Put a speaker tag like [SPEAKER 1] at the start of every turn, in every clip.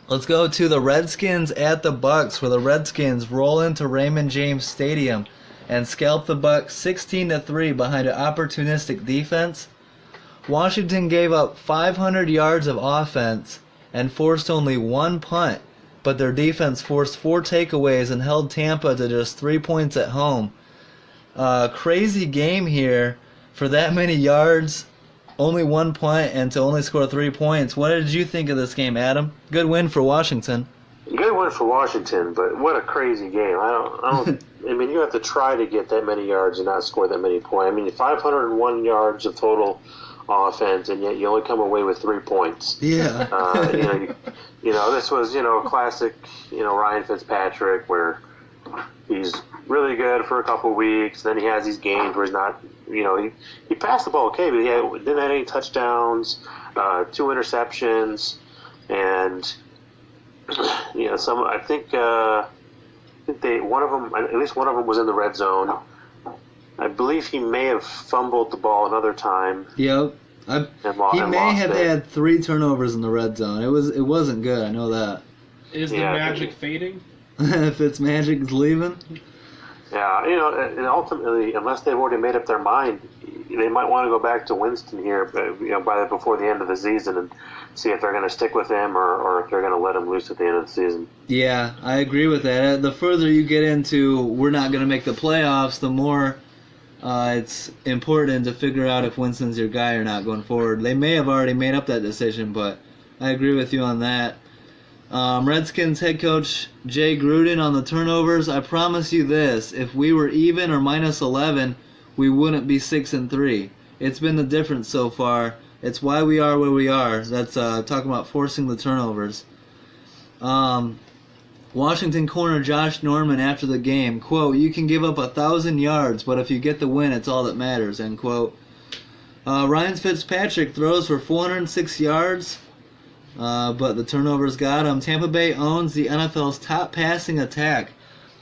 [SPEAKER 1] Let's go to the Redskins at the Bucs, where the Redskins roll into Raymond James Stadium and scalp the Bucs 16-3 behind an opportunistic defense. Washington gave up 500 yards of offense and forced only one punt, but their defense forced 4 takeaways and held Tampa to just 3 points at home. Crazy game here for that many yards, only one punt, and to only score 3 points. What did you think of this game, Adam? Good win for Washington.
[SPEAKER 2] Good win for Washington, but what a crazy game. I mean, you have to try to get that many yards and not score that many points. I mean, 501 yards of total offense, and yet you only come away with 3 points.
[SPEAKER 1] Yeah.
[SPEAKER 2] This was, classic, Ryan Fitzpatrick, where he's really good for a couple weeks, then he has these games where he's not, he passed the ball okay, but he didn't have any touchdowns, 2 interceptions, and I think one of them, at least one of them, was in the red zone. I believe he may have fumbled the ball another time.
[SPEAKER 1] Yep. He may have had 3 turnovers in the red zone. It wasn't good. I know that.
[SPEAKER 3] Is the magic fading?
[SPEAKER 1] If it's magic, it's leaving.
[SPEAKER 2] Yeah, and ultimately, unless they've already made up their mind, they might want to go back to Winston here, before the end of the season, and see if they're going to stick with him or if they're going to let him loose at the end of the season.
[SPEAKER 1] Yeah, I agree with that. The further you get into we're not going to make the playoffs, the more it's important to figure out if Winston's your guy or not going forward. They may have already made up that decision, but I agree with you on that. Redskins head coach Jay Gruden on the turnovers. I promise you this: if we were even or minus 11, we wouldn't be 6-3. It's been the difference so far. It's why we are where we are. That's talking about forcing the turnovers. Washington corner Josh Norman after the game, quote, "You can give up 1,000 yards, but if you get the win, it's all that matters," end quote. Ryan Fitzpatrick throws for 406 yards, but the turnovers got him. Tampa Bay owns the NFL's top passing attack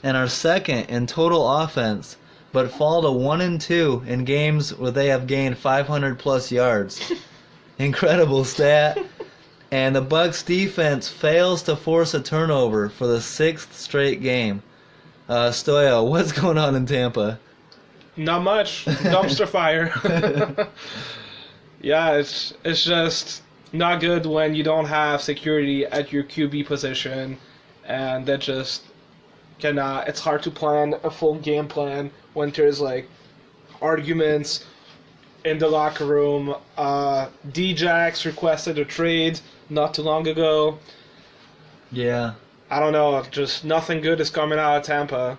[SPEAKER 1] and are second in total offense, but fall to 1-2 in games where they have gained 500 plus yards. Incredible stat. And the Bucs defense fails to force a turnover for the 6th straight game. Stoyo, what's going on in Tampa?
[SPEAKER 3] Not much. Dumpster fire. Yeah, it's just not good when you don't have security at your QB position, and that just cannot. It's hard to plan a full game plan when there's arguments in the locker room. D-Jax requested a trade not too long ago.
[SPEAKER 1] Yeah.
[SPEAKER 3] I don't know, just nothing good is coming out of Tampa.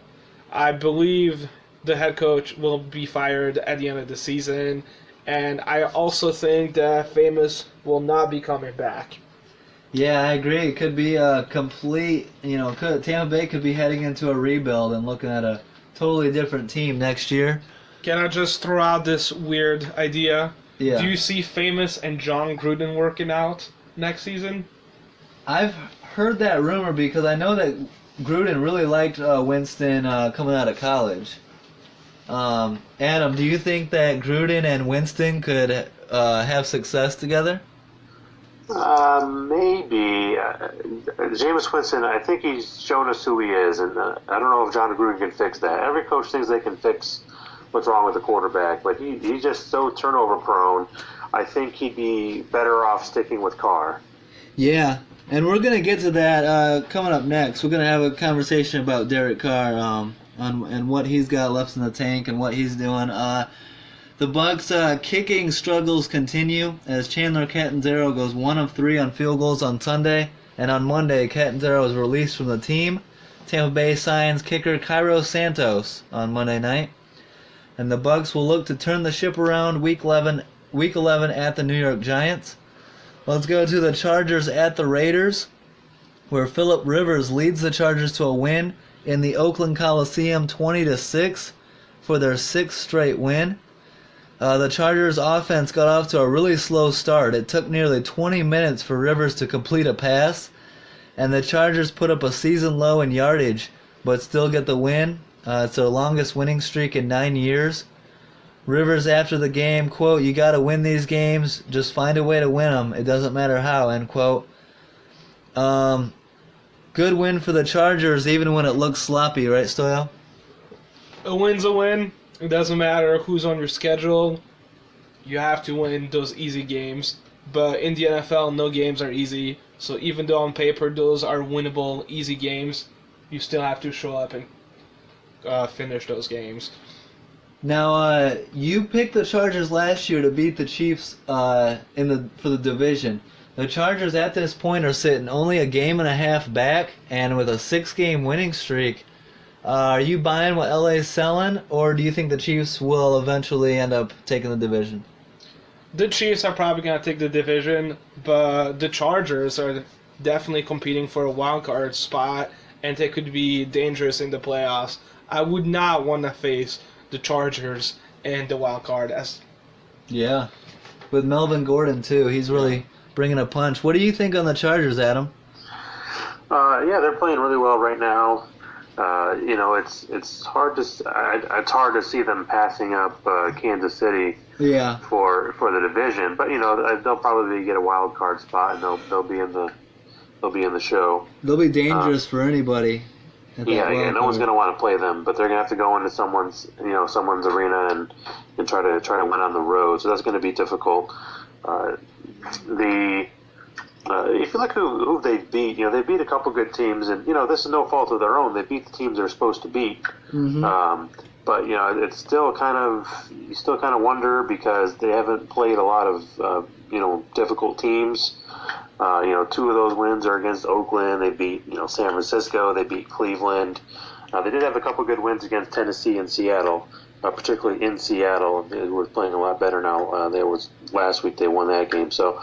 [SPEAKER 3] I believe the head coach will be fired at the end of the season, and I also think that Famous will not be coming back.
[SPEAKER 1] Yeah, I agree. It could be a complete, Tampa Bay could be heading into a rebuild and looking at a totally different team next year.
[SPEAKER 3] Can I just throw out this weird idea?
[SPEAKER 1] Yeah.
[SPEAKER 3] Do you see Famous and John Gruden working out next season?
[SPEAKER 1] I've heard that rumor because I know that Gruden really liked Winston coming out of college. Adam, do you think that Gruden and Winston could have success together?
[SPEAKER 2] Maybe. Jameis Winston, I think he's shown us who he is, and I don't know if John Gruden can fix that. Every coach thinks they can fix what's wrong with the quarterback, but he's just so turnover prone. I think he'd be better off sticking with Carr.
[SPEAKER 1] Yeah, and we're going to get to that coming up next. We're going to have a conversation about Derek Carr and what he's got left in the tank and what he's doing. The Bucs' kicking struggles continue as Chandler Catanzaro goes 1 of 3 on field goals on Sunday, and on Monday, Catanzaro was released from the team. Tampa Bay signs kicker Cairo Santos on Monday night, and the Bucs will look to turn the ship around Week 11 at the New York Giants. Let's go to the Chargers at the Raiders, where Phillip Rivers leads the Chargers to a win in the Oakland Coliseum 20-6 for their 6th straight win. The Chargers offense got off to a really slow start. It took nearly 20 minutes for Rivers to complete a pass, and the Chargers put up a season low in yardage, but still get the win. It's their longest winning streak in 9 years. Rivers after the game, quote, "You got to win these games. Just find a way to win them. It doesn't matter how," end quote. Good win for the Chargers, even when it looks sloppy, right, Stoyo?
[SPEAKER 3] A win's a win. It doesn't matter who's on your schedule. You have to win those easy games. But in the NFL, no games are easy. So even though on paper those are winnable, easy games, you still have to show up and finish those games.
[SPEAKER 1] Now, you picked the Chargers last year to beat the Chiefs for the division. The Chargers at this point are sitting only a game and a half back, and with a 6-game winning streak. Are you buying what LA's selling, or do you think the Chiefs will eventually end up taking the division?
[SPEAKER 3] The Chiefs are probably going to take the division, but the Chargers are definitely competing for a wild card spot, and they could be dangerous in the playoffs. I would not want to face the Chargers and the wild card.
[SPEAKER 1] Yeah, with Melvin Gordon too. He's really bringing a punch. What do you think on the Chargers, Adam?
[SPEAKER 2] Yeah, they're playing really well right now. It's hard to see them passing up Kansas City.
[SPEAKER 1] Yeah.
[SPEAKER 2] For the division, but they'll probably get a wild card spot and they'll be in the show.
[SPEAKER 1] They'll be dangerous for anybody.
[SPEAKER 2] Yeah, no one's going to want to play them, but they're going to have to go into someone's arena and try to win on the road. So that's going to be difficult. If you look who they beat, they beat a couple good teams, and this is no fault of their own. They beat the teams they're supposed to beat.
[SPEAKER 1] Mm-hmm.
[SPEAKER 2] But it's still you still kind of wonder because they haven't played a lot of difficult teams. 2 of those wins are against Oakland. They beat San Francisco. They beat Cleveland. They did have a couple good wins against Tennessee and Seattle, particularly in Seattle. They were playing a lot better now. Last week they won that game. So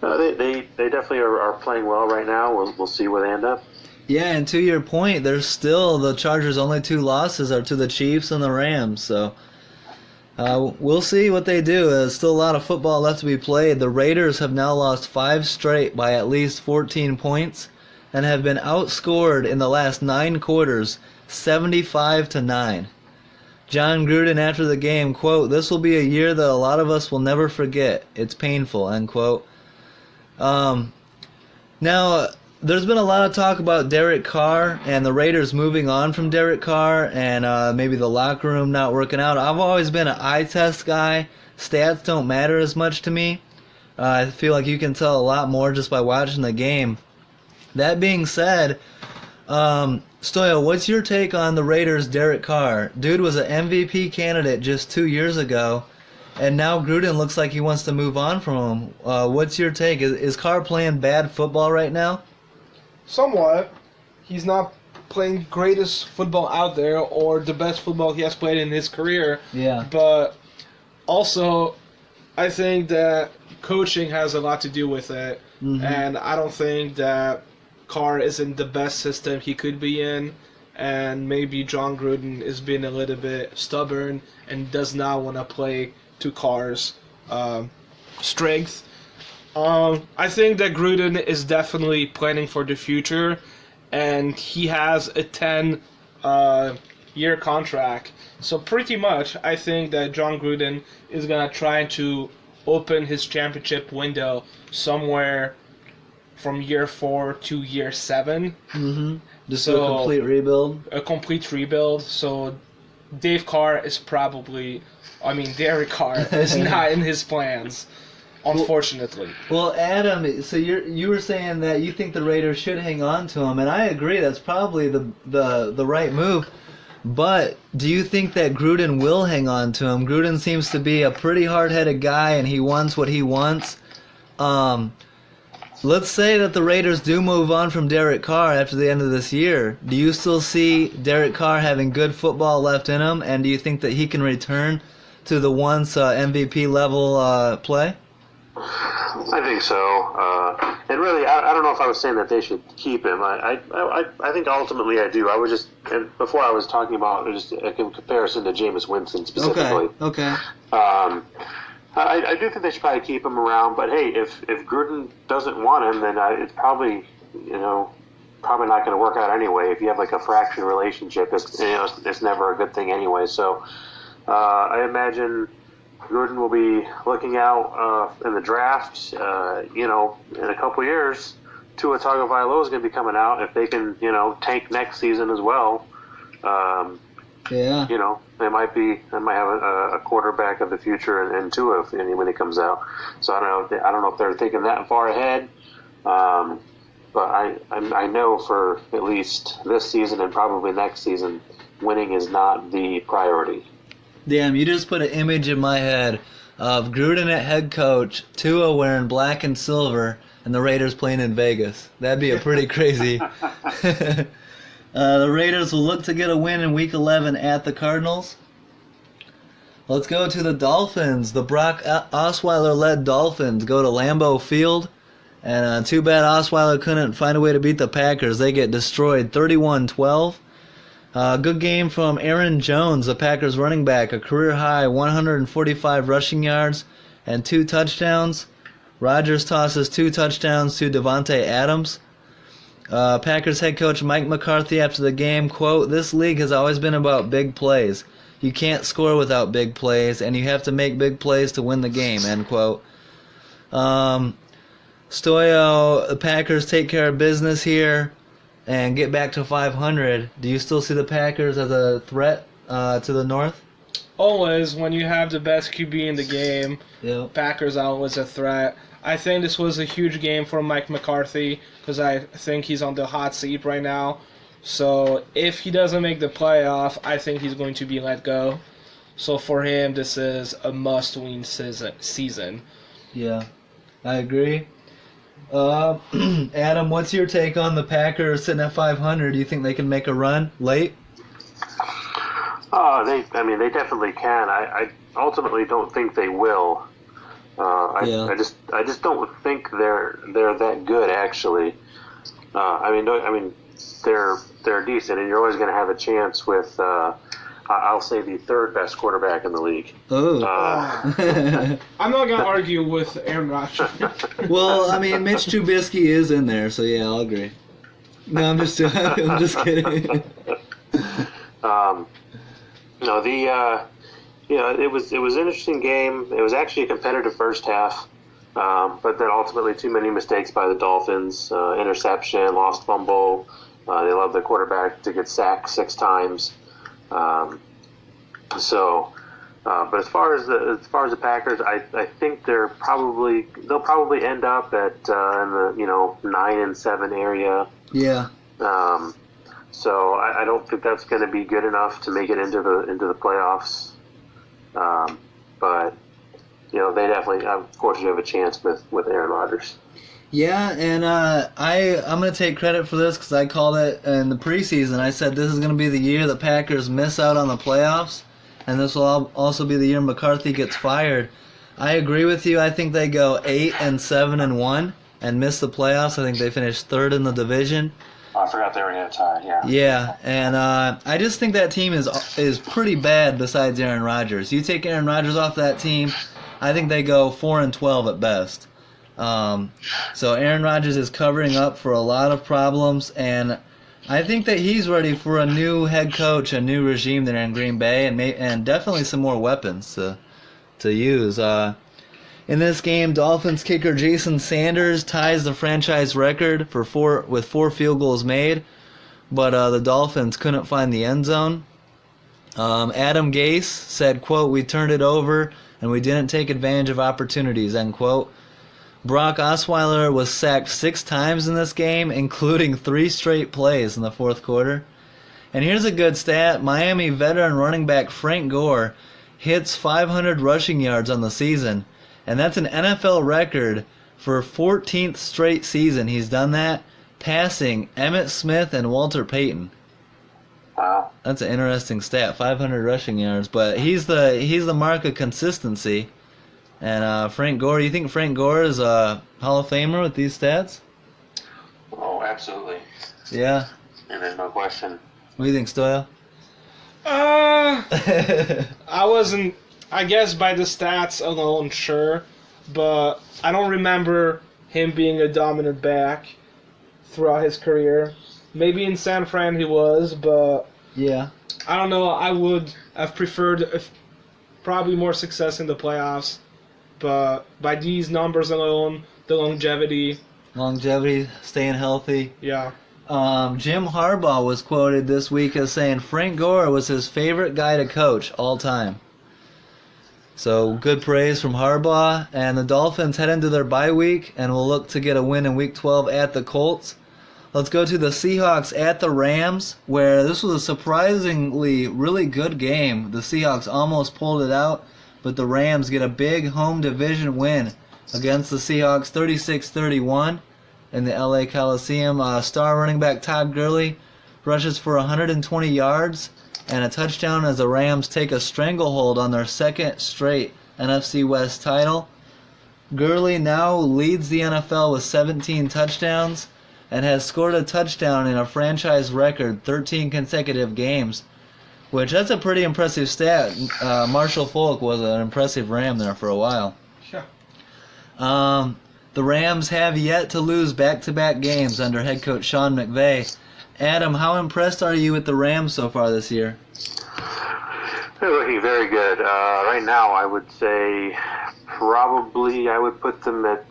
[SPEAKER 2] they definitely are playing well right now. We'll see where they end up.
[SPEAKER 1] Yeah, and to your point, there's still the Chargers' only 2 losses are to the Chiefs and the Rams. So we'll see what they do. There's still a lot of football left to be played. The Raiders have now lost 5 straight by at least 14 points and have been outscored in the last 9 quarters, 75-9. John Gruden after the game, quote, "This will be a year that a lot of us will never forget. It's painful," end quote. Now, there's been a lot of talk about Derek Carr and the Raiders moving on from Derek Carr and maybe the locker room not working out. I've always been an eye test guy. Stats don't matter as much to me. I feel like you can tell a lot more just by watching the game. That being said, Stoyo, what's your take on the Raiders' Derek Carr? Dude was an MVP candidate just 2 years ago, and now Gruden looks like he wants to move on from him. What's your take? Is Carr playing bad football right now?
[SPEAKER 3] Somewhat. He's not playing greatest football out there or the best football he has played in his career.
[SPEAKER 1] Yeah.
[SPEAKER 3] But also, I think that coaching has a lot to do with it. Mm-hmm. And I don't think that Carr is in the best system he could be in. And maybe John Gruden is being a little bit stubborn and does not want to play to Carr's strength. I think that Gruden is definitely planning for the future, and he has a 10-year contract. So pretty much, I think that John Gruden is going to try to open his championship window somewhere from year 4 to year 7.
[SPEAKER 1] Mm-hmm. Just a complete rebuild?
[SPEAKER 3] A complete rebuild. So Derek Carr is not in his plans. Unfortunately.
[SPEAKER 1] Well, Adam, so you were saying that you think the Raiders should hang on to him, and I agree. That's probably the right move. But do you think that Gruden will hang on to him? Gruden seems to be a pretty hard-headed guy, and he wants what he wants. Let's say that the Raiders do move on from Derek Carr after the end of this year. Do you still see Derek Carr having good football left in him, and do you think that he can return to the once MVP level play?
[SPEAKER 2] I think so. And really, I don't know if I was saying that they should keep him. I think ultimately I do. I was just, and before I was talking about just a comparison to Jameis Winston specifically.
[SPEAKER 1] Okay.
[SPEAKER 2] I do think they should probably keep him around. But hey, if Gruden doesn't want him, then it's probably not going to work out anyway. If you have like a fractured relationship, it's never a good thing anyway. So I imagine Gruden will be looking out in the draft, in a couple years, Tua Tagovailoa is going to be coming out. If they can, tank next season as well,
[SPEAKER 1] Yeah.
[SPEAKER 2] they might have a quarterback of the future in Tua when he comes out. So I don't know if they're thinking that far ahead. But I know for at least this season and probably next season, winning is not the priority.
[SPEAKER 1] Damn, you just put an image in my head of Gruden at head coach, Tua wearing black and silver, and the Raiders playing in Vegas. That'd be a pretty crazy. The Raiders will look to get a win in Week 11 at the Cardinals. Let's go to the Dolphins. The Brock Osweiler-led Dolphins go to Lambeau Field. And too bad Osweiler couldn't find a way to beat the Packers. They get destroyed 31-12. Good game from Aaron Jones, the Packers running back. A career-high 145 rushing yards and 2 touchdowns. Rodgers tosses 2 touchdowns to Devontae Adams. Packers head coach Mike McCarthy after the game, quote, "This league has always been about big plays. You can't score without big plays, and you have to make big plays to win the game," end quote. Stoyo, the Packers take care of business here and get back to 500. Do you still see the Packers as a threat to the North?
[SPEAKER 3] Always, when you have the best QB in the game,
[SPEAKER 1] Yep.
[SPEAKER 3] Packers are always a threat. I think this was a huge game for Mike McCarthy because I think he's on the hot seat right now. So if he doesn't make the playoff, I think he's going to be let go. So for him, this is a must-win season.
[SPEAKER 1] Yeah, I agree. Adam, what's your take on the Packers sitting at 500? Do you think they can make a run late?
[SPEAKER 2] They definitely can. I ultimately don't think they will. I just don't think they're that good actually. They're decent, and you're always going to have a chance with. I'll say the third best quarterback in the league.
[SPEAKER 1] Oh.
[SPEAKER 3] I'm not going to argue with Aaron Rodgers.
[SPEAKER 1] Well, Mitch Trubisky is in there, so yeah, I'll agree. No, I'm just kidding.
[SPEAKER 2] It was an interesting game. It was actually a competitive first half, but then ultimately too many mistakes by the Dolphins. Interception, lost fumble. They love the quarterback to get sacked 6 times. But as far as the Packers, I think they'll probably end up at in the 9-7 area.
[SPEAKER 1] Yeah.
[SPEAKER 2] So I don't think that's going to be good enough to make it into the playoffs. But they definitely, of course, you have a chance with Aaron Rodgers.
[SPEAKER 1] Yeah, and I'm going to take credit for this because I called it in the preseason. I said this is going to be the year the Packers miss out on the playoffs, and this will also be the year McCarthy gets fired. I agree with you. I think they go 8-7-1 and miss the playoffs. I think they finish 3rd in the division.
[SPEAKER 2] I forgot they were going to tie, yeah.
[SPEAKER 1] Yeah, and I just think that team is pretty bad besides Aaron Rodgers. You take Aaron Rodgers off that team, I think they go 4-12 at best. So Aaron Rodgers is covering up for a lot of problems, and I think that he's ready for a new head coach, a new regime there in Green Bay, and definitely some more weapons to use. In this game, Dolphins kicker Jason Sanders ties the franchise record with 4 field goals made, but the Dolphins couldn't find the end zone. Adam Gase said, quote, "We turned it over and we didn't take advantage of opportunities," end quote. Brock Osweiler was sacked 6 times in this game, including 3 straight plays in the 4th quarter. And here's a good stat. Miami veteran running back Frank Gore hits 500 rushing yards on the season. And that's an NFL record for 14th straight season. He's done that, passing Emmitt Smith and Walter Payton.
[SPEAKER 2] Wow.
[SPEAKER 1] That's an interesting stat, 500 rushing yards. But he's the mark of consistency. And Frank Gore, you think Frank Gore is a Hall of Famer with these stats?
[SPEAKER 2] Oh, absolutely.
[SPEAKER 1] Yeah.
[SPEAKER 2] And there's no question.
[SPEAKER 1] What do you think, Stoyo?
[SPEAKER 3] I wasn't, I guess by the stats alone, sure, but I don't remember him being a dominant back throughout his career. Maybe in San Fran he was, but
[SPEAKER 1] yeah,
[SPEAKER 3] I don't know. I would have preferred probably more success in the playoffs, but by these numbers alone, the longevity,
[SPEAKER 1] Longevity, staying healthy.
[SPEAKER 3] Yeah.
[SPEAKER 1] Jim Harbaugh was quoted this week as saying Frank Gore was his favorite guy to coach all time. So good praise from Harbaugh. And the Dolphins head into their bye week and will look to get a win in Week 12 at the Colts. Let's go to the Seahawks at the Rams, where this was a surprisingly really good game. The Seahawks almost pulled it out, but the Rams get a big home division win against the Seahawks 36-31 in the LA Coliseum. Star running back Todd Gurley rushes for 120 yards and a touchdown as the Rams take a stranglehold on their second straight NFC West title. Gurley now leads the NFL with 17 touchdowns and has scored a touchdown in a franchise record 13 consecutive games, which that's a pretty impressive stat. Marshall Faulk was an impressive Ram there for a while.
[SPEAKER 3] Yeah.
[SPEAKER 1] The Rams have yet to lose back-to-back games under head coach Sean McVay. Adam, how impressed are you with the Rams so far this year?
[SPEAKER 2] They're looking very good. Right now, I would say I would put them at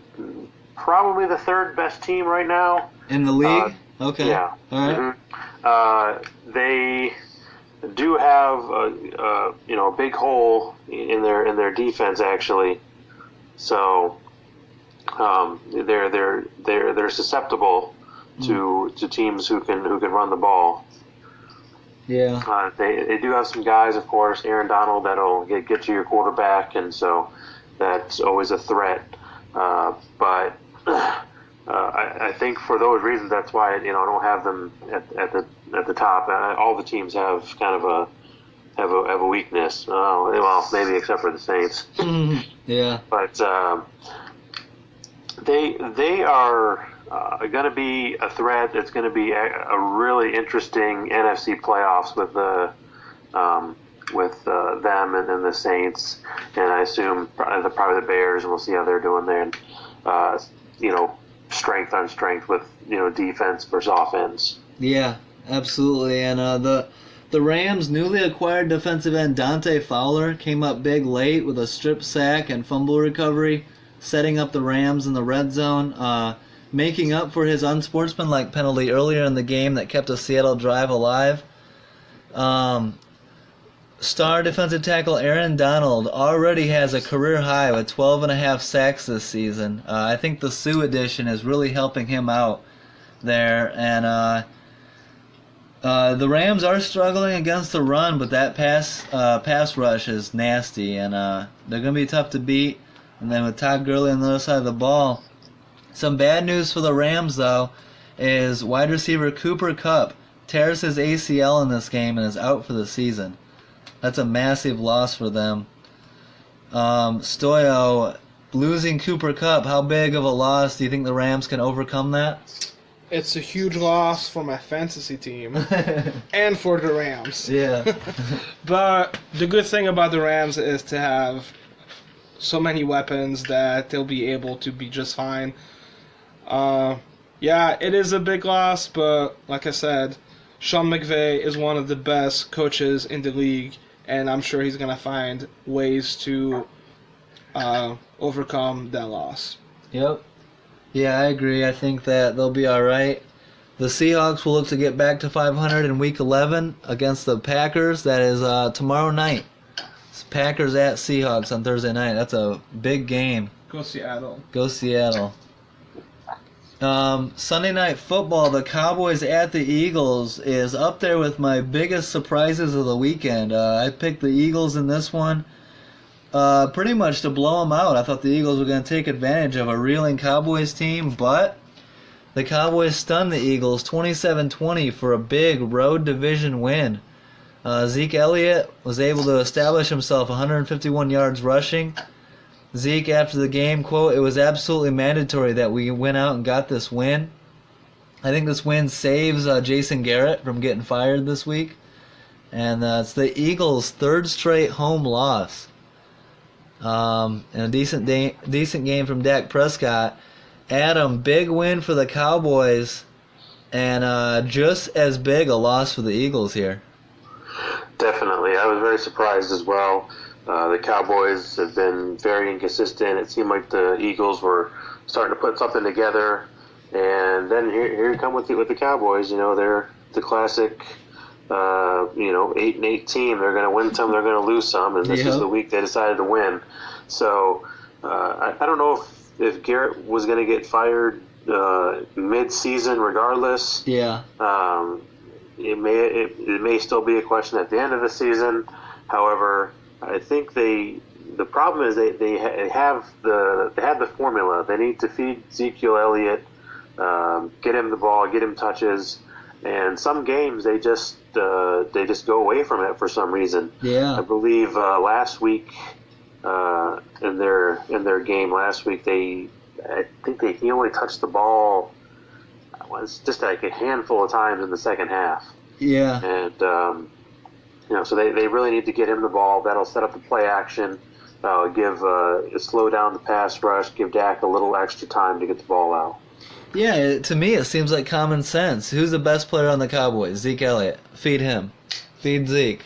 [SPEAKER 2] probably the third best team right now.
[SPEAKER 1] In the league? Okay.
[SPEAKER 2] Yeah.
[SPEAKER 1] All right.
[SPEAKER 2] Mm-hmm. They do have a big hole in their defense actually. So they're susceptible to teams who can run the ball.
[SPEAKER 1] Yeah.
[SPEAKER 2] They do have some guys, of course, Aaron Donald, that'll get to your quarterback, and so that's always a threat. But I think for those reasons, that's why I don't have them at the top. All the teams have kind of a weakness. Well, maybe except for the Saints.
[SPEAKER 1] Yeah.
[SPEAKER 2] But they are going to be a threat. It's going to be a really interesting NFC playoffs with them and then the Saints, and I assume probably the Bears, and we'll see how they're doing there. And strength on strength with defense versus offense.
[SPEAKER 1] Yeah, absolutely. And the Rams' newly acquired defensive end Dante Fowler came up big late with a strip sack and fumble recovery, setting up the Rams in the red zone, making up for his unsportsmanlike penalty earlier in the game that kept a Seattle drive alive. Star defensive tackle Aaron Donald already has a career high with 12.5 sacks this season. I think the Sue addition is really helping him out there. And the Rams are struggling against the run, but that pass rush is nasty, and they're going to be tough to beat. And then with Todd Gurley on the other side of the ball. Some bad news for the Rams, though, is wide receiver Cooper Kupp tears his ACL in this game and is out for the season. That's a massive loss for them. Stoyo, losing Cooper Kupp, how big of a loss do you think the Rams can overcome that?
[SPEAKER 3] It's a huge loss for my fantasy team and for the Rams.
[SPEAKER 1] Yeah.
[SPEAKER 3] But the good thing about the Rams is to have so many weapons that they'll be able to be just fine. Yeah, it is a big loss, but like I said, Sean McVay is one of the best coaches in the league, and I'm sure he's going to find ways to overcome that loss.
[SPEAKER 1] Yep. Yeah, I agree. I think that they'll be all right. The Seahawks will look to get back to 500 in Week 11 against the Packers. That is tomorrow night. It's Packers at Seahawks on Thursday night. That's a big game.
[SPEAKER 3] Go Seattle.
[SPEAKER 1] Go Seattle. Sunday Night Football, the Cowboys at the Eagles is up there with my biggest surprises of the weekend. I picked the Eagles in this one pretty much to blow them out. I thought the Eagles were going to take advantage of a reeling Cowboys team, but the Cowboys stunned the Eagles 27-20 for a big road division win. Zeke Elliott was able to establish himself 151 yards rushing. Zeke, after the game, quote, "It was absolutely mandatory that we went out and got this win." I think this win saves Jason Garrett from getting fired this week. And it's the Eagles' third straight home loss. And a decent game from Dak Prescott. Adam, big win for the Cowboys, and just as big a loss for the Eagles here.
[SPEAKER 2] Definitely. I was very surprised as well. The Cowboys have been very inconsistent. It seemed like the Eagles were starting to put something together And then here you come with the Cowboys. They're the classic, 8-8 team. They're going to win some, they're going to lose some, and this is the week they decided to win. So I don't know if Garrett was going to get fired mid-season regardless.
[SPEAKER 1] Yeah.
[SPEAKER 2] It may still be a question at the end of the season. However, I think the problem is they have the formula. They need to feed Ezekiel Elliott, get him the ball, get him touches, and some games they just go away from it for some reason.
[SPEAKER 1] Yeah.
[SPEAKER 2] I believe last week in their game last week he only touched the ball. It's just like a handful of times in the second half.
[SPEAKER 1] Yeah.
[SPEAKER 2] And, so they really need to get him the ball. That'll set up the play action, slow down the pass rush, give Dak a little extra time to get the ball out.
[SPEAKER 1] Yeah, to me it seems like common sense. Who's the best player on the Cowboys? Zeke Elliott. Feed him. Feed Zeke.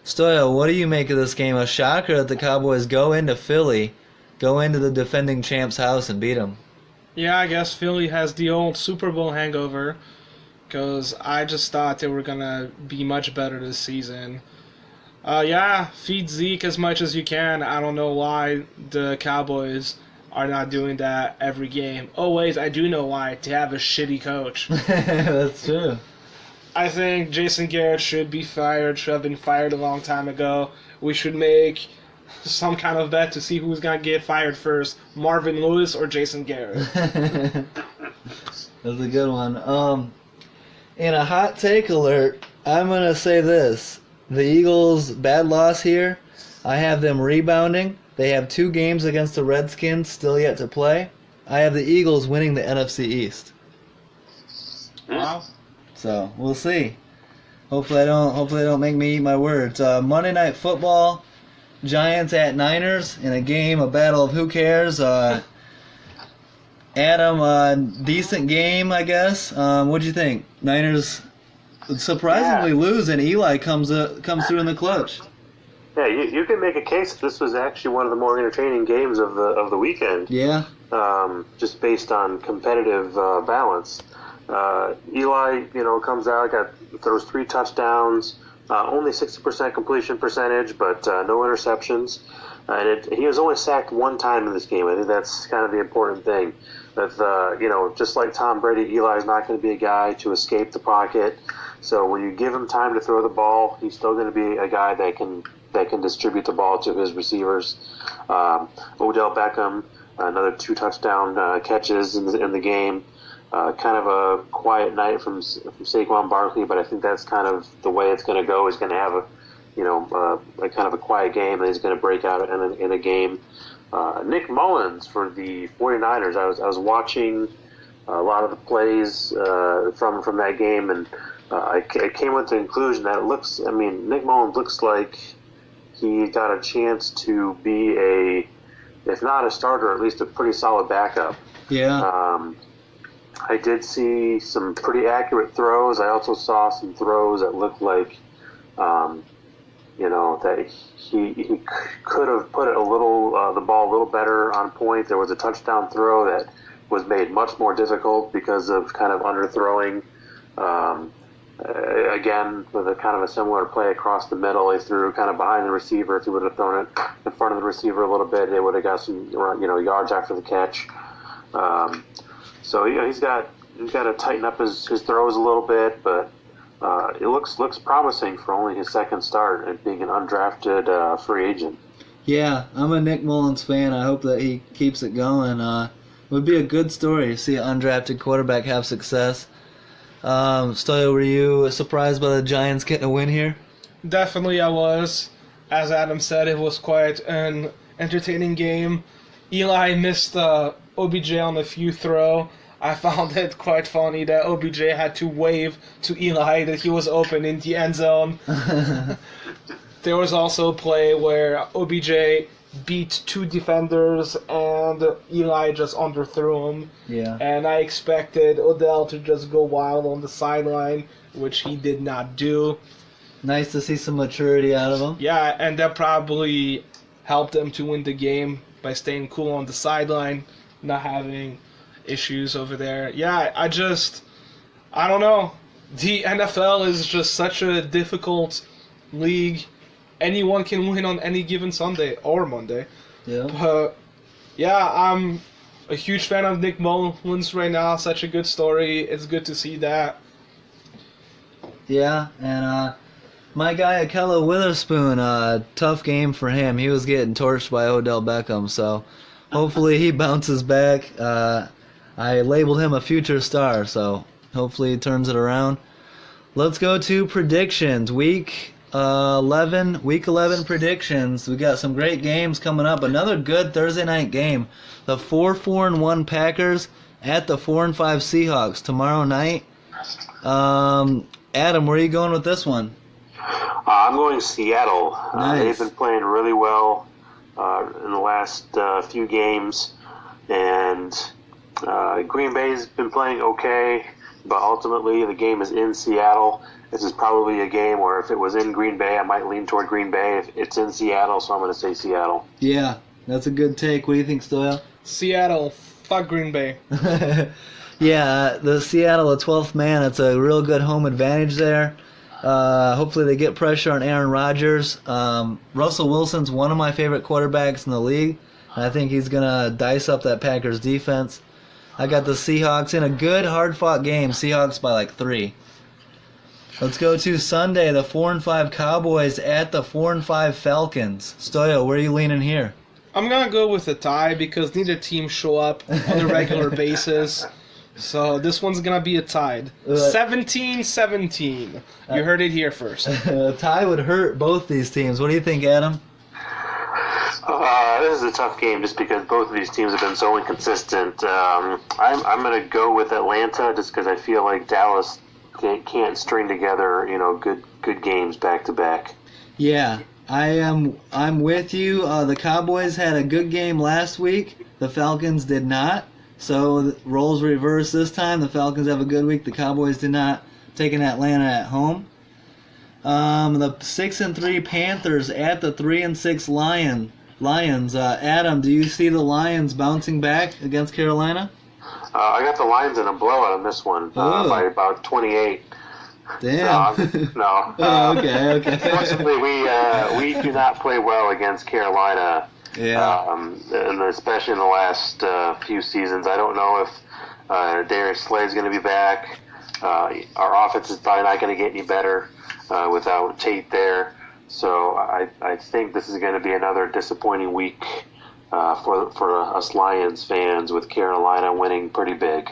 [SPEAKER 1] Stoyo, what do you make of this game? A shocker that the Cowboys go into Philly, go into the defending champ's house and beat them.
[SPEAKER 3] Yeah, I guess Philly has the old Super Bowl hangover because I just thought they were going to be much better this season. Feed Zeke as much as you can. I don't know why the Cowboys are not doing that every game. Oh, wait, I do know why. They have a shitty coach.
[SPEAKER 1] That's true.
[SPEAKER 3] I think Jason Garrett should be fired, should have been fired a long time ago. We should make some kind of bet to see who's going to get fired first, Marvin Lewis or Jason Garrett.
[SPEAKER 1] That's a good one. In a hot take alert, I'm going to say this. The Eagles, bad loss here. I have them rebounding. They have 2 games against the Redskins still yet to play. I have the Eagles winning the NFC East.
[SPEAKER 3] Wow.
[SPEAKER 1] So, we'll see. Hopefully they don't make me eat my words. Monday Night Football, Giants at Niners in a game, a battle of who cares. Adam, decent game, I guess. What'd you think? Niners surprisingly lose, and Eli comes through in the clutch.
[SPEAKER 2] Yeah, you can make a case that this was actually one of the more entertaining games of the weekend.
[SPEAKER 1] Yeah.
[SPEAKER 2] Just based on competitive balance. Eli, comes out, throws 3 touchdowns, only 60% completion percentage, but no interceptions. And he was only sacked 1 time in this game. I think that's kind of the important thing. That just like Tom Brady, Eli's not going to be a guy to escape the pocket. So when you give him time to throw the ball, he's still going to be a guy that can distribute the ball to his receivers. Odell Beckham, another 2 touchdown catches in the game. Kind of a quiet night from Saquon Barkley, but I think that's kind of the way it's going to go. He's going to have a kind of a quiet game, and he's going to break out in a game. Nick Mullins for the 49ers. I was watching a lot of the plays from that game, and I came with the conclusion that Nick Mullins looks like he got a chance to be if not a starter, at least a pretty solid backup.
[SPEAKER 1] Yeah.
[SPEAKER 2] I did see some pretty accurate throws. I also saw some throws that looked like, that he could have put it the ball a little better on point. There was a touchdown throw that was made much more difficult because of kind of underthrowing. Again, with a kind of a similar play across the middle, he threw kind of behind the receiver. If he would have thrown it in front of the receiver a little bit, they would have got some yards after the catch. So he's got to tighten up his throws a little bit, but it looks promising for only his second start and being an undrafted free agent.
[SPEAKER 1] Yeah, I'm a Nick Mullins fan. I hope that he keeps it going. It would be a good story to see an undrafted quarterback have success. Stoyo, were you surprised by the Giants getting a win here?
[SPEAKER 3] Definitely I was. As Adam said, it was quite an entertaining game. Eli missed OBJ on a few throw. I found it quite funny that OBJ had to wave to Eli that he was open in the end zone. There was also a play where OBJ beat 2 defenders and Eli just underthrew him.
[SPEAKER 1] Yeah.
[SPEAKER 3] And I expected Odell to just go wild on the sideline, which he did not do.
[SPEAKER 1] Nice to see some maturity out of him.
[SPEAKER 3] Yeah, and that probably helped them to win the game by staying cool on the sideline, not having issues over there. Yeah, I don't know. The NFL is just such a difficult league. Anyone can win on any given Sunday or Monday.
[SPEAKER 1] Yeah.
[SPEAKER 3] But yeah, I'm a huge fan of Nick Mullins right now. Such a good story. It's good to see that.
[SPEAKER 1] Yeah, and my guy Akella Witherspoon, tough game for him. He was getting torched by Odell Beckham, so hopefully he bounces back. I labeled him a future star, so hopefully he turns it around. Let's go to predictions. Week 11 predictions. We got some great games coming up. Another good Thursday night game. The 4-4-1 Packers at the 4-5 Seahawks tomorrow night. Adam, where are you going with this one?
[SPEAKER 2] I'm going Seattle.
[SPEAKER 1] Nice.
[SPEAKER 2] They've been playing really well in the last few games, and Green Bay's been playing okay, but ultimately the game is in Seattle. This is probably a game where if it was in Green Bay, I might lean toward Green Bay. If it's in Seattle, so I'm going to say Seattle.
[SPEAKER 1] Yeah, that's a good take. What do you think, Stoyo?
[SPEAKER 3] Seattle, fuck Green Bay.
[SPEAKER 1] Yeah, the Seattle, the 12th man, it's a real good home advantage there. Hopefully they get pressure on Aaron Rodgers. Russell Wilson's one of my favorite quarterbacks in the league. And I think he's going to dice up that Packers defense. I got the Seahawks in a good, hard-fought game. Seahawks by like 3. Let's go to Sunday, the 4-5 Cowboys at the 4-5 Falcons. Stoyo, where are you leaning here?
[SPEAKER 3] I'm going to go with a tie because neither team show up on a regular basis. So this one's going to be a tied. 17-17. You heard it here first.
[SPEAKER 1] A tie would hurt both these teams. What do you think, Adam?
[SPEAKER 2] This is a tough game just because both of these teams have been so inconsistent. I'm going to go with Atlanta just because I feel like Dallas can't string together, good games back to back.
[SPEAKER 1] Yeah, I'm with you. The Cowboys had a good game last week. The Falcons did not. So roles reverse this time. The Falcons have a good week. The Cowboys did not. Taking Atlanta at home. The 6-3 Panthers at the 3-6 Lions. Adam, do you see the Lions bouncing back against Carolina?
[SPEAKER 2] I got the Lions in a blowout on this one by about 28.
[SPEAKER 1] Damn.
[SPEAKER 2] No.
[SPEAKER 1] Okay.
[SPEAKER 2] Unfortunately, we do not play well against Carolina.
[SPEAKER 1] Yeah.
[SPEAKER 2] And especially in the last few seasons. I don't know if Darius Slay's going to be back. Our offense is probably not going to get any better without Tate there. So I think this is going to be another disappointing week for us Lions fans, with Carolina winning pretty big.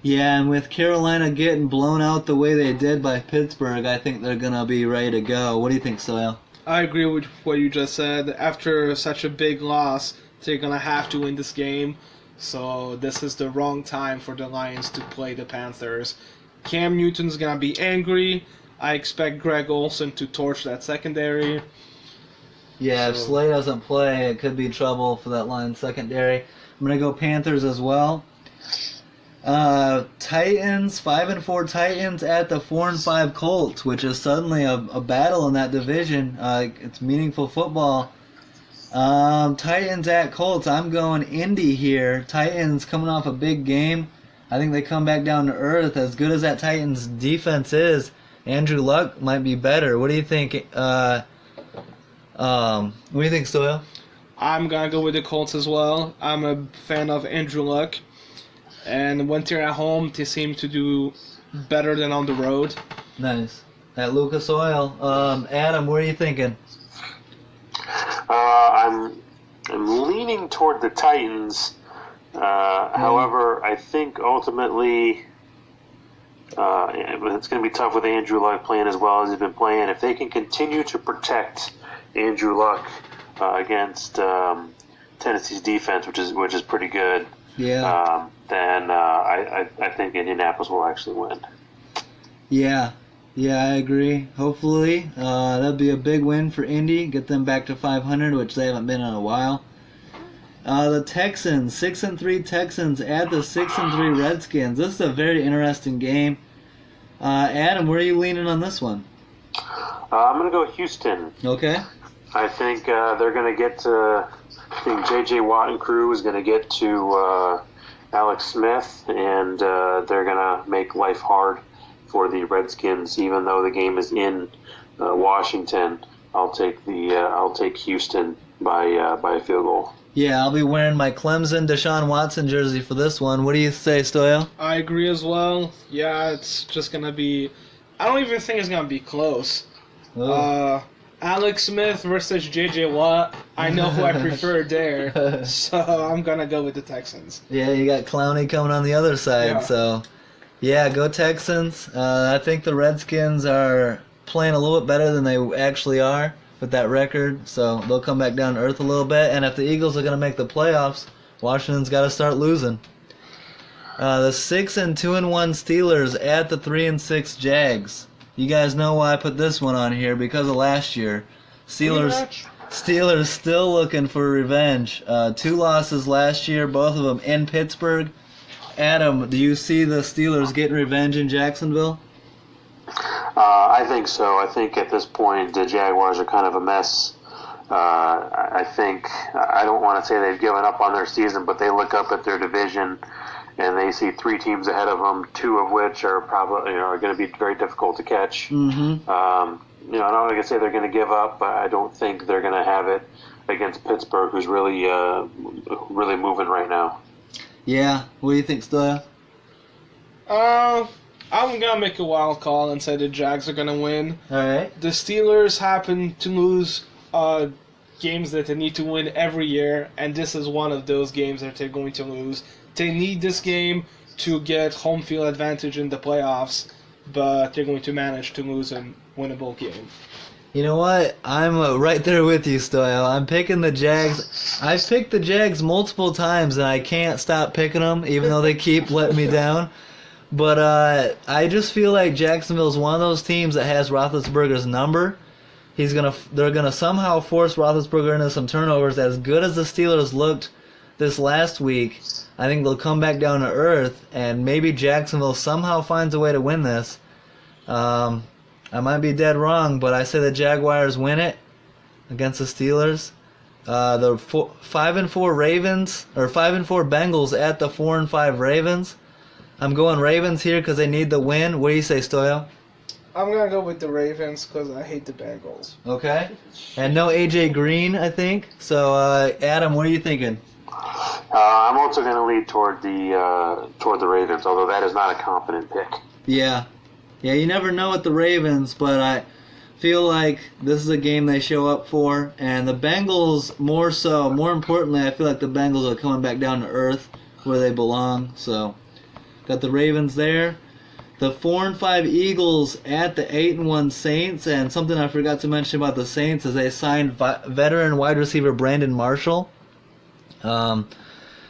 [SPEAKER 1] Yeah, and with Carolina getting blown out the way they did by Pittsburgh, I think they're going to be ready to go. What do you think, Soil?
[SPEAKER 3] I agree with what you just said. After such a big loss, they're going to have to win this game. So this is the wrong time for the Lions to play the Panthers. Cam Newton's going to be angry. I expect Greg Olsen to torch that secondary.
[SPEAKER 1] Yeah, if Slay doesn't play, it could be trouble for that Lions secondary. I'm going to go Panthers as well. Titans, 5-4 Titans at the 4-5 Colts, which is suddenly a battle in that division. It's meaningful football. Titans at Colts. I'm going Indy here. Titans coming off a big game. I think they come back down to earth. As good as that Titans defense is, Andrew Luck might be better. What do you think? What do you think, Stoyo?
[SPEAKER 3] I'm going to go with the Colts as well. I'm a fan of Andrew Luck. And when they're at home, they seem to do better than on the road.
[SPEAKER 1] Nice. At Lucas Oil. Adam, what are you thinking?
[SPEAKER 2] I'm leaning toward the Titans. However, I think ultimately it's going to be tough with Andrew Luck playing as well as he's been playing. If they can continue to protect Andrew Luck against Tennessee's defense, which is pretty good, then I think Indianapolis will actually win.
[SPEAKER 1] Yeah, I agree. Hopefully, that'll be a big win for Indy. Get them back to 500, which they haven't been in a while. The Texans, 6-3 Texans at the 6-3 Redskins. This is a very interesting game. Adam, where are you leaning on this one?
[SPEAKER 2] I'm going to go Houston.
[SPEAKER 1] Okay.
[SPEAKER 2] I think they're going to get to. I think J.J. Watt and crew is going to get to Alex Smith, and they're gonna make life hard for the Redskins, even though the game is in Washington. I'll take Houston by a field goal.
[SPEAKER 1] Yeah, I'll be wearing my Clemson Deshaun Watson jersey for this one. What do you say, Stoyo?
[SPEAKER 3] I agree as well. Yeah, it's just going to be... I don't even think it's going to be close. Alex Smith versus J.J. Watt. I know who I prefer there, so I'm going to go with the Texans.
[SPEAKER 1] Yeah, you got Clowney coming on the other side, so... Yeah, go Texans. I think the Redskins are playing a little bit better than they actually are with that record, so they'll come back down to earth a little bit. And if the Eagles are going to make the playoffs, Washington's got to start losing. The 6-2-1 Steelers at the 3-6 Jags. You guys know why I put this one on here, because of last year. Steelers still looking for revenge. 2 losses last year, both of them in Pittsburgh. Adam, do you see the Steelers getting revenge in Jacksonville?
[SPEAKER 2] I think so. I think at this point the Jaguars are kind of a mess. I think, I don't want to say they've given up on their season, but they look up at their division and they see 3 teams ahead of them, 2 of which are probably are going to be very difficult to catch.
[SPEAKER 1] Mm-hmm.
[SPEAKER 2] I don't want to say they're going to give up, but I don't think they're going to have it against Pittsburgh, who's really moving right now.
[SPEAKER 1] Yeah, what do you think, Stoya?
[SPEAKER 3] I'm going to make a wild call and say the Jags are going to win.
[SPEAKER 1] All right.
[SPEAKER 3] The Steelers happen to lose games that they need to win every year, and this is one of those games that they're going to lose. They need this game to get home field advantage in the playoffs, but they're going to manage to lose a winnable game.
[SPEAKER 1] You know what? I'm right there with you, Stoyo. I'm picking the Jags. I've picked the Jags multiple times, and I can't stop picking them, even though they keep letting me down. But I just feel like Jacksonville's one of those teams that has Roethlisberger's number. They're gonna somehow force Roethlisberger into some turnovers. As good as the Steelers looked this last week, I think they'll come back down to earth, and maybe Jacksonville somehow finds a way to win this. I might be dead wrong, but I say the Jaguars win it against the Steelers. The 5-4 Ravens, or 5-4 Bengals at the 4-5 Ravens. I'm going Ravens here because they need the win. What do you say, Stoyo?
[SPEAKER 3] I'm going to go with the Ravens because I hate the Bengals.
[SPEAKER 1] Okay. And no A.J. Green, I think. So, Adam, what are you thinking?
[SPEAKER 2] I'm also going to lead toward the Ravens, although that is not a confident pick.
[SPEAKER 1] Yeah. Yeah, you never know with the Ravens, but I feel like this is a game they show up for. And the Bengals, more importantly, I feel like the Bengals are coming back down to earth where they belong. So, got the Ravens there. The 4-5 Eagles at the 8-1 Saints. And something I forgot to mention about the Saints is they signed veteran wide receiver Brandon Marshall.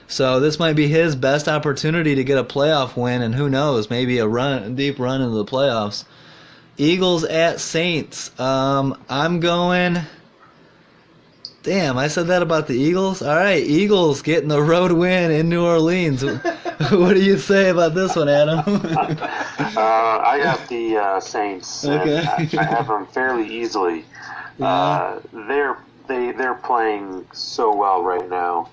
[SPEAKER 1] So this might be his best opportunity to get a playoff win, and who knows, maybe a deep run into the playoffs. Eagles at Saints. I'm going... Damn, I said that about the Eagles? All right, Eagles getting the road win in New Orleans. What do you say about this one, Adam?
[SPEAKER 2] I got the Saints.
[SPEAKER 1] Okay.
[SPEAKER 2] I have them fairly easily.
[SPEAKER 1] Yeah.
[SPEAKER 2] They're playing so well right now.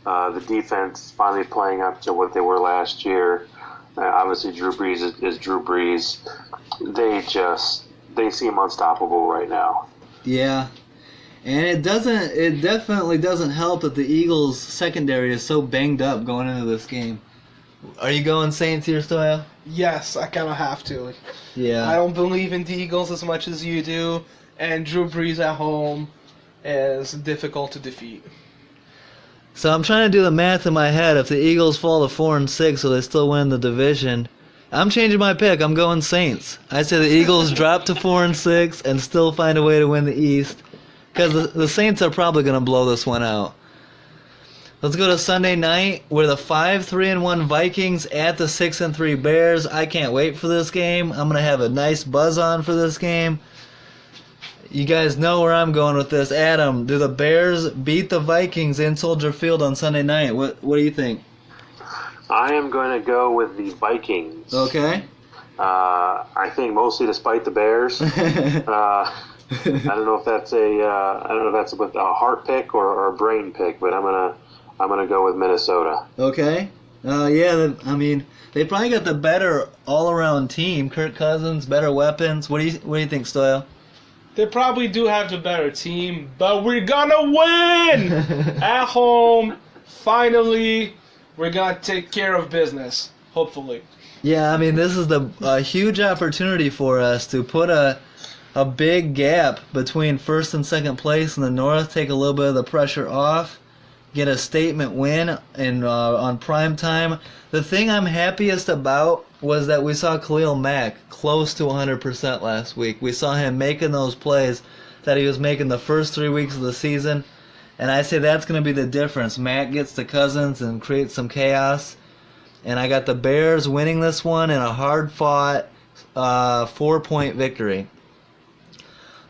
[SPEAKER 2] The defense is finally playing up to what they were last year. Obviously, Drew Brees is Drew Brees. They seem unstoppable right now.
[SPEAKER 1] Yeah. And it definitely doesn't help that the Eagles' secondary is so banged up going into this game. Are you going Saints here, Stoya?
[SPEAKER 3] Yes, I kind of have to.
[SPEAKER 1] Yeah.
[SPEAKER 3] I don't believe in the Eagles as much as you do, and Drew Brees at home is difficult to defeat.
[SPEAKER 1] So I'm trying to do the math in my head. If the Eagles fall to 4-6, so they still win the division, I'm changing my pick. I'm going Saints. I say the Eagles drop to 4-6 and still find a way to win the East, because the Saints are probably going to blow this one out. Let's go to Sunday night, where the 5-3-1 Vikings at the 6-3 Bears. I can't wait for this game. I'm going to have a nice buzz on for this game. You guys know where I'm going with this. Adam, do the Bears beat the Vikings in Soldier Field on Sunday night? What do you think?
[SPEAKER 2] I am going to go with the Vikings.
[SPEAKER 1] Okay.
[SPEAKER 2] I think mostly despite the Bears. I don't know if that's a heart pick or a brain pick, but I'm gonna go with Minnesota.
[SPEAKER 1] Okay. They probably got the better all-around team. Kirk Cousins, better weapons. What do you think, Stoyo?
[SPEAKER 3] They probably do have the better team, but we're gonna win at home. Finally, we're gonna take care of business. Hopefully.
[SPEAKER 1] Yeah, I mean, this is a huge opportunity for us to put a big gap between first and second place in the North, take a little bit of the pressure off, get a statement win on prime time. The thing I'm happiest about was that we saw Khalil Mack close to 100% last week. We saw him making those plays that he was making the first 3 weeks of the season, and I say that's going to be the difference. Mack gets to Cousins and creates some chaos, and I got the Bears winning this one in a hard-fought 4-point victory.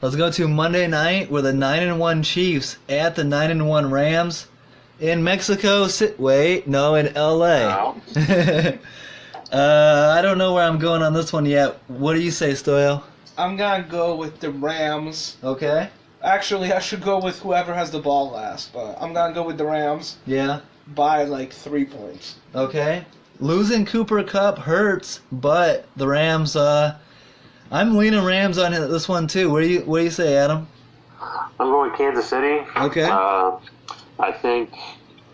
[SPEAKER 1] Let's go to Monday night with the 9-1 Chiefs at the 9-1 Rams in Mexico. In LA.
[SPEAKER 2] No.
[SPEAKER 1] I don't know where I'm going on this one yet. What do you say, Stoyo?
[SPEAKER 3] I'm gonna go with the Rams.
[SPEAKER 1] Okay.
[SPEAKER 3] Actually, I should go with whoever has the ball last, but I'm gonna go with the Rams.
[SPEAKER 1] Yeah.
[SPEAKER 3] By like 3 points.
[SPEAKER 1] Okay. Losing Cooper Kupp hurts, but the Rams. I'm leaning Rams on this one too. What do you say, Adam?
[SPEAKER 2] I'm going Kansas City.
[SPEAKER 1] Okay.
[SPEAKER 2] I think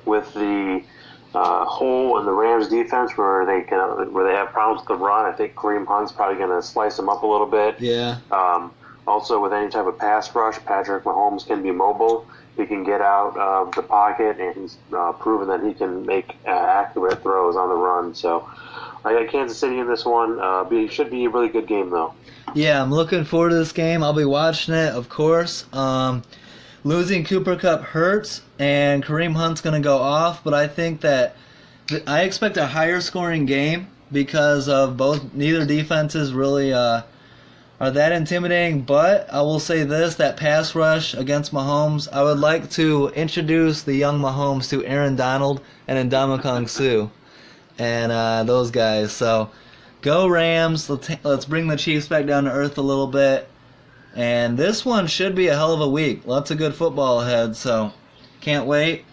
[SPEAKER 2] with the hole in the Rams defense where they have problems with the run, I think Kareem Hunt's probably going to slice them up a little bit.
[SPEAKER 1] Yeah.
[SPEAKER 2] Also, with any type of pass rush, Patrick Mahomes can be mobile. He can get out of the pocket, and he's proven that he can make accurate throws on the run. So I got Kansas City in this one. Should be a really good game, though.
[SPEAKER 1] Yeah, I'm looking forward to this game. I'll be watching it, of course. Losing Cooper Kupp hurts, and Kareem Hunt's going to go off, but I think that I expect a higher scoring game because of neither defenses really are that intimidating, but I will say this, that pass rush against Mahomes, I would like to introduce the young Mahomes to Aaron Donald and Ndamukong Suh and those guys. So go Rams. Let's bring the Chiefs back down to earth a little bit. And this one should be a hell of a week. Lots of good football ahead, so can't wait.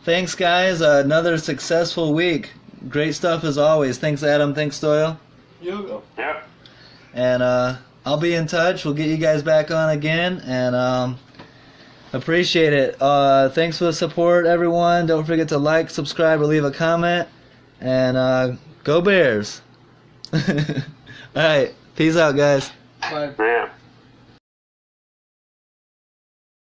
[SPEAKER 1] Thanks, guys. Another successful week. Great stuff as always. Thanks, Adam. Thanks, Stoyo.
[SPEAKER 3] You go.
[SPEAKER 2] Yep.
[SPEAKER 1] And I'll be in touch. We'll get you guys back on again, and appreciate it. Thanks for the support, everyone. Don't forget to like, subscribe, or leave a comment. And go Bears. All right. Peace out, guys.
[SPEAKER 3] Bye.
[SPEAKER 2] Yeah.